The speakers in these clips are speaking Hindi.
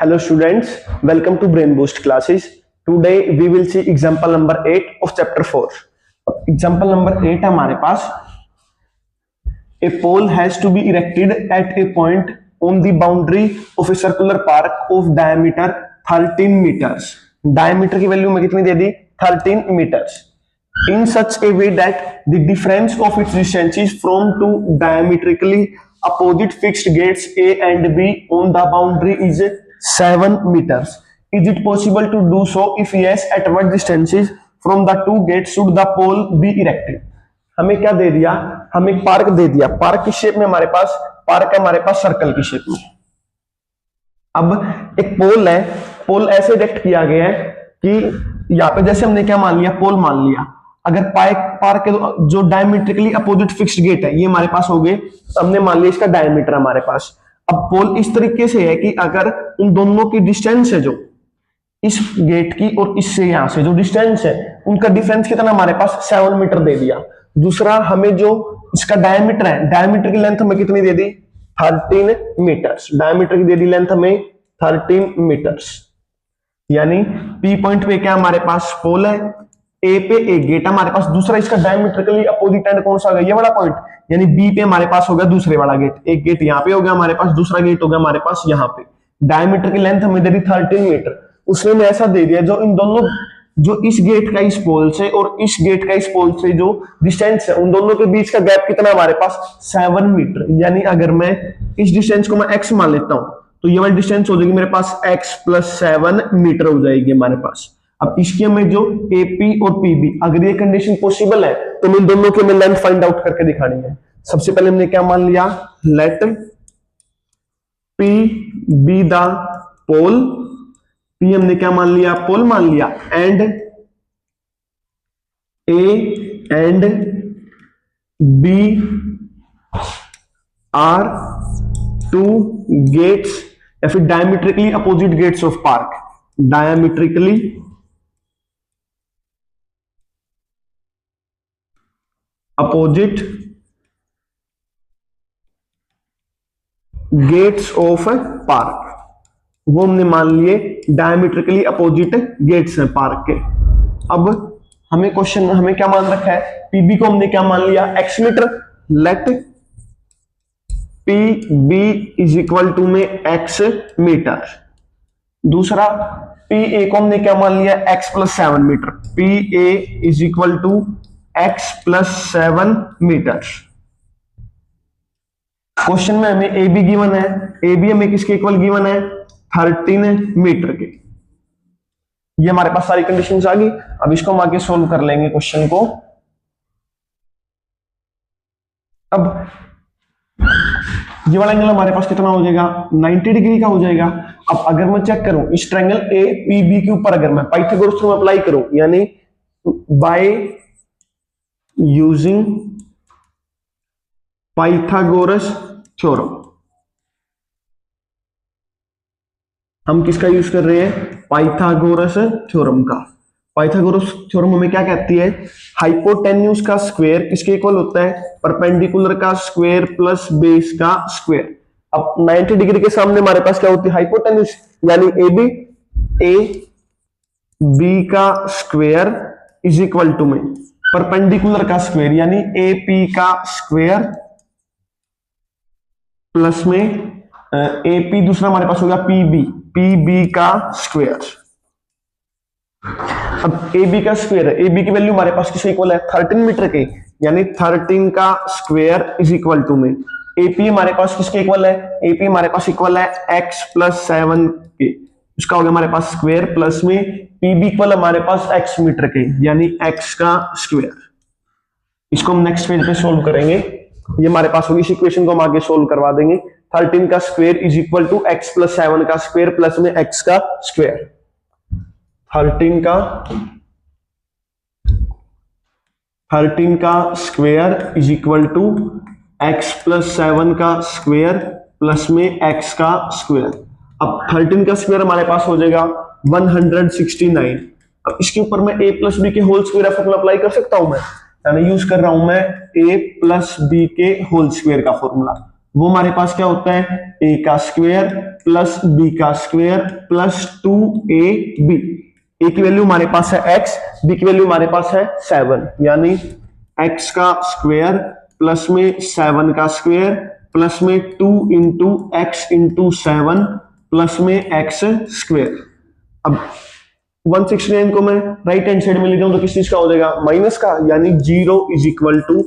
Hello students, welcome to Brain Boost classes. Today we will see example number 8 of chapter 4. Example number 8 हमारे पास a pole has to be erected at a point on the boundary of a circular park of diameter 13 meters. Diameter की वैल्यू में कितनी दे दी? 13 meters. In such a way that the difference of its distances from two diametrically opposite fixed gates A and B on the boundary is 7 meters. Is it possible to do so? If yes, at what distances from the two gates should the pole be erected? हमें क्या दे दिया? हमें एक पार्क दे दिया. पार्क की शेप में हमारे पास सर्कल की शेप में. अब एक पोल है, पोल ऐसे इरेक्ट किया गया है कि यहाँ पे जैसे हमने क्या मान लिया, पोल मान लिया. अगर पार्क के जो डायमीट्रिकली अपोजिट फिक्स्ड गेट है ये हमारे पास हो गए, तो हमने मान लिया इसका डायमीटर हमारे पास. अब पोल इस तरीके से है कि अगर उन दोनों की डिस्टेंस है जो इस गेट की और इससे यहां से जो डिस्टेंस है उनका डिफरेंस कितना हमारे पास 7 मीटर दे दिया. दूसरा हमें जो इसका डायमीटर है, डायमीटर की लेंथ हमें कितनी दे दी? 13 मीटर्स. डायमीटर की दे दी लेंथ हमें 13 मीटर्स. यानी पी पॉइंट पे क्या हमारे पास पोल है, ए पे एक गेट हमारे पास, दूसरा इसका डायमीट्रिकली अपोजिट एंड कौन सा होगा? ये वाला पॉइंट. यानी बी पे हमारे पास हो गया दूसरे वाला गेट. एक गेट यहाँ पे हो गया हमारे पास, दूसरा गेट हो गया हमारे पास यहाँ पे. डायमीटर की लेंथ हमें दे दी 13 मीटर. उसने हमें ऐसा दे दिया जो इन दोनों, जो इस गेट का इस पोल से और इस गेट का इस पोल से जो डिस्टेंस है उन दोनों के बीच का गैप कितना हमारे पास? 7 मीटर. यानी अगर मैं इस डिस्टेंस को मैं x मान लेता हूं तो ये वाली डिस्टेंस हो जाएगी मेरे पास x + 7 मीटर हो जाएगी हमारे पास. अब इसकी हमें जो AP और PB, अगर ये कंडीशन पॉसिबल है तो इन दोनों की हमें लेंथ फाइंड आउट करके दिखानी है. सबसे पहले हमने क्या मान लिया? Let P be the pole. P हमने क्या मान लिया? पोल मान लिया. And A and B are two gates या फिर diametrically opposite gates of park. Diametrically opposite gates of park. वो हमने मान लिए डायमीट्रिकली अपोजिट गेट्स हैं पार्क के. अब हमें क्वेश्चन हमें क्या मान रखा है? पीबी को हमने क्या मान लिया? x metre. Let P B is equal to में x मीटर. दूसरा पी ए को हमने क्या मान लिया? x + 7 metre. P A is equal to x + 7 metre. Question में हमें ए बी गिवन है. ए बी हमें किसके इक्वल गिवन है? 13 मीटर के. ये हमारे पास सारी कंडीशंस आ गई. अब इसको हम आगे सोल्व कर लेंगे क्वेश्चन को. अब ये वाला एंगल हमारे पास कितना हो जाएगा? 90 डिग्री का हो जाएगा. अब अगर मैं चेक करूं इस ट्रायंगल ए पी बी के ऊपर अगर मैं पाइथागोरस थ्योरम अप्लाई करूं, यानी बाय यूजिंग पाइथागोरस थ्योरम, हम किसका यूज कर रहे हैं? पाइथागोरस थ्योरम का. पाइथागोरस थ्योरम हमें क्या कहती है? हाइपोटेन्यूज का स्क्वायर किसके इक्वल होता है? परपेंडिकुलर का स्क्वायर प्लस बेस का स्क्वायर. अब 90 डिग्री के सामने हमारे पास क्या होती है? हाइपोटेन्यूज. यानी ए बी का स्क्वायर इज इक्वल टू में परपेंडिकुलर का स्क्वायर, यानी ए पी का स्क्वायर प्लस में ए पी, दूसरा हमारे पास होगा पी बी का स्क्वायर. अब ए बी का स्क्वायर है, ए बी की वैल्यू हमारे पास किसके इक्वल है? 13 मीटर के. यानी 13 का स्क्वायर इज इक्वल टू में एपी हमारे पास किसके इक्वल है? एपी हमारे पास इक्वल है x + 7 के. उसका हो गया हमारे पास स्क्वायर प्लस में पीबी इक्वल हमारे पास x मीटर के, यानी x का स्क्वायर. इसको हम नेक्स्ट पेज पे सोल्व करेंगे. ये हमारे पास होगी. इस इक्वेशन को हम आगे सोल्व करवा देंगे. 13 का square is equal to x + 7 का स्क्वायर प्लस में x का स्क्वायर. 13 का square is equal to x + 7 का स्क्वायर प्लस में x का स्क्वायर. अब 13 का स्क्वायर हमारे पास हो जाएगा 169. अब इसके ऊपर मैं a + b के होल स्क्वायर फॉर्मूला अप्लाई कर सकता हूं मैं, यानी यूज कर रहा हूं मैं a + b के होल स्क्वायर का फॉर्मूला. वो हमारे पास क्या होता है, a का स्क्वायर प्लस b का स्क्वायर प्लस 2ab। a की वैल्यू हमारे पास है x, b की वैल्यू हमारे पास है 7, यानी x का स्क्वायर प्लस में 7 का स्क्वायर प्लस में 2 इंटू एक्स इंटू 7 प्लस में x स्क्वायर। अब 169 को मैं राइट हैंड साइड में लेता हूं तो किस चीज का हो जाएगा, माइनस का, यानी 0 is equal to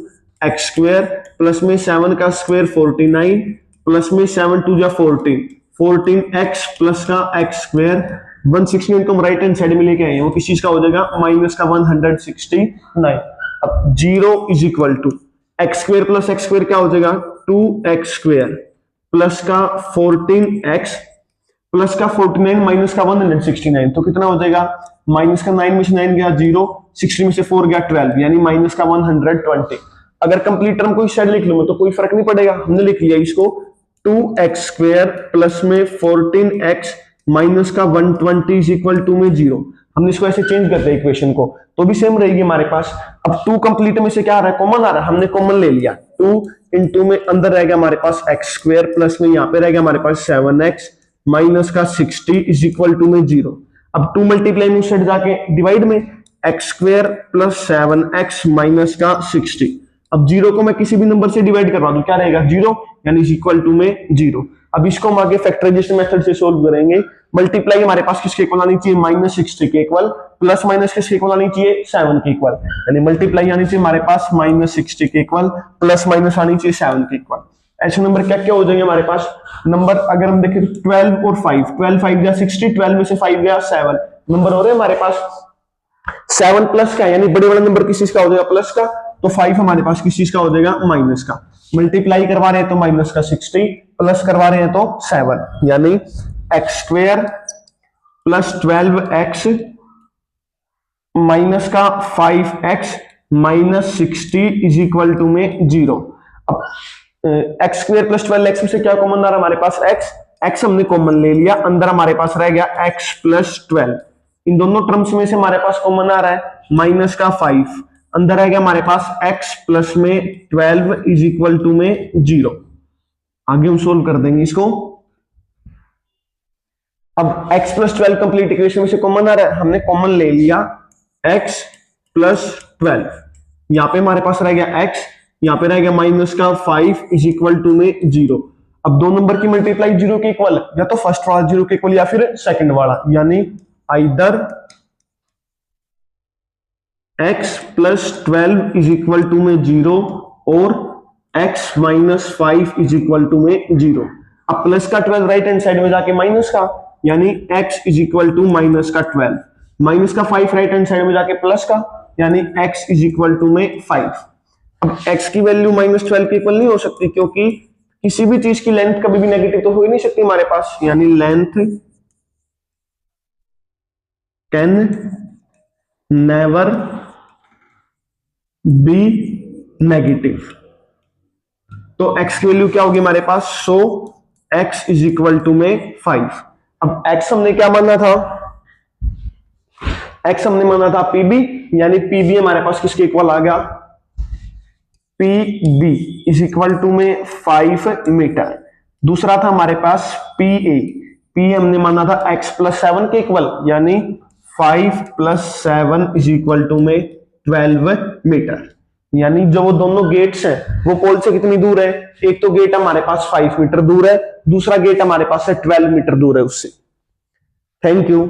x square plus में 7 का स्क्वायर 49 प्लस में 7 टू जा 14 एक्स प्लस का एक्स स्क्वायर। 169 को हम राइट हैंड साइड में लेके आए हैं, वो किस चीज का हो जाएगा, माइनस का 169। अब 0 is equal to x square plus x square क्या हो जाएगा, 2x स्क्वायर प्लस का 14x प्लस का 49 माइनस का 169, तो कितना हो जाएगा, माइनस का 9 में से 9 गया 0, 60 में से 4 गया 12, यानी माइनस का 120। अगर कंप्लीट टर्म को इस साइड लिख लूं तो कोई फर्क नहीं पड़ेगा, हमने लिख लिया इसको 2x स्क्वायर प्लस में 14x माइनस का 120 इज इक्वल टू में 0। हमने इसको ऐसे चेंज करते हैं इक्वेशन को, तो भी सेम रहेगी हमारे पास। अब 2 कंप्लीट में से क्या आ रहा है, कॉमन आ रहा है, हमने कॉमन ले लिया, 2 इंटू में अंदर रहेगा हमारे पास एक्स स्क्वायर प्लस में यहाँ पे रहेगा हमारे पास 7x माइनस का 60 इज इक्वल टू में 0। अब 2 मल्टीप्लाई में उस साइड जाके डिवाइड में x square plus 7x minus का 60। अब 0 को मैं किसी भी नंबर से डिवाइड करवा दूं, क्या रहेगा 0, यानी इज इक्वल टू में 0। अब इसको हम आगे फैक्टराइजेशन मेथड से सोल्व करेंगे। मल्टीप्लाई हमारे पास किसके इक्वल आनी चाहिए, माइनस 60 के इक्वल, प्लस माइनस किसके इक्वल आनी चाहिए, 7 के इक्वल, यानी मल्टीप्लाई आनी चाहिए हमारे पास माइनस 60 के इक्वल, प्लस माइनस आनी चाहिए 7 के इक्वल। ऐसे नंबर क्या क्या हो जाएंगे हमारे पास नंबर, अगर हम देखें 12 और 5, 12 5 गया 60, 12 में से 5 गया 7, नंबर हो रहे हैं हमारे पास 7 प्लस का, यानी बड़े वाला नंबर किस चीज का हो जाएगा, प्लस का, तो 5 हमारे पास किस चीज का हो जाएगा, माइनस का। मल्टीप्लाई करवा रहे हैं तो माइनस का 60, प्लस करवा रहे हैं तो 7, यानी x square plus 12x minus का 5x minus 60 is equal to में 0। अब एक्स स्क्वायर प्लस 12x में से क्या कॉमन आ रहा है हमारे पास, x हमने कॉमन ले लिया, अंदर हमारे पास रह गया x प्लस 12। इन दोनों टर्म्स में से हमारे पास कॉमन आ रहा है माइनस का 5, अंदर रह गया हमारे पास x प्लस में 12 इज इक्वल टू में 0। आगे हम सोल्व कर देंगे इसको। अब x प्लस 12 कंप्लीट इक्वेशन में से कॉमन आ रहा है, हमने कॉमन ले लिया x प्लस 12, यहां पे हमारे पास रह गया x, यहां पे रह गया माइनस का 5 इज इक्वल टू में 0। अब दो नंबर की मल्टीप्लाई 0 के इक्वल, या तो फर्स्ट वाला 0 के इक्वल या फिर सेकंड वाला, यानी either x plus 12 is equal to में 0 और x minus 5 is equal to में 0। अब प्लस का 12 राइट हैंड साइड में जाके माइनस का, यानी x is equal to minus का 12, माइनस का 5 राइट हैंड साइड में जाके प्लस का, यानी x इज इक्वल टू में 5। अब x की वैल्यू माइनस 12 के इक्वल नहीं हो सकती, क्योंकि किसी भी चीज की लेंथ कभी भी नेगेटिव तो हो ही नहीं सकती हमारे पास, यानी length can never be negative. तो x की वैल्यू क्या होगी हमारे पास, सो x इज इक्वल टू में 5। अब x हमने क्या माना था, x हमने माना था pb, यानी pb हमारे पास किसके इक्वल आ गया, pb इज इक्वल टू में 5 मीटर। दूसरा था हमारे पास pa हमने माना था x प्लस 7 के इक्वल, यानी 5 प्लस 7 इज इक्वल टू में 12 मीटर। यानी जो वो दोनों गेट्स हैं वो पोल से कितनी दूर है, एक तो गेट हमारे पास 5 मीटर दूर है, दूसरा गेट हमारे पास है 12 मीटर दूर है उससे। Thank you.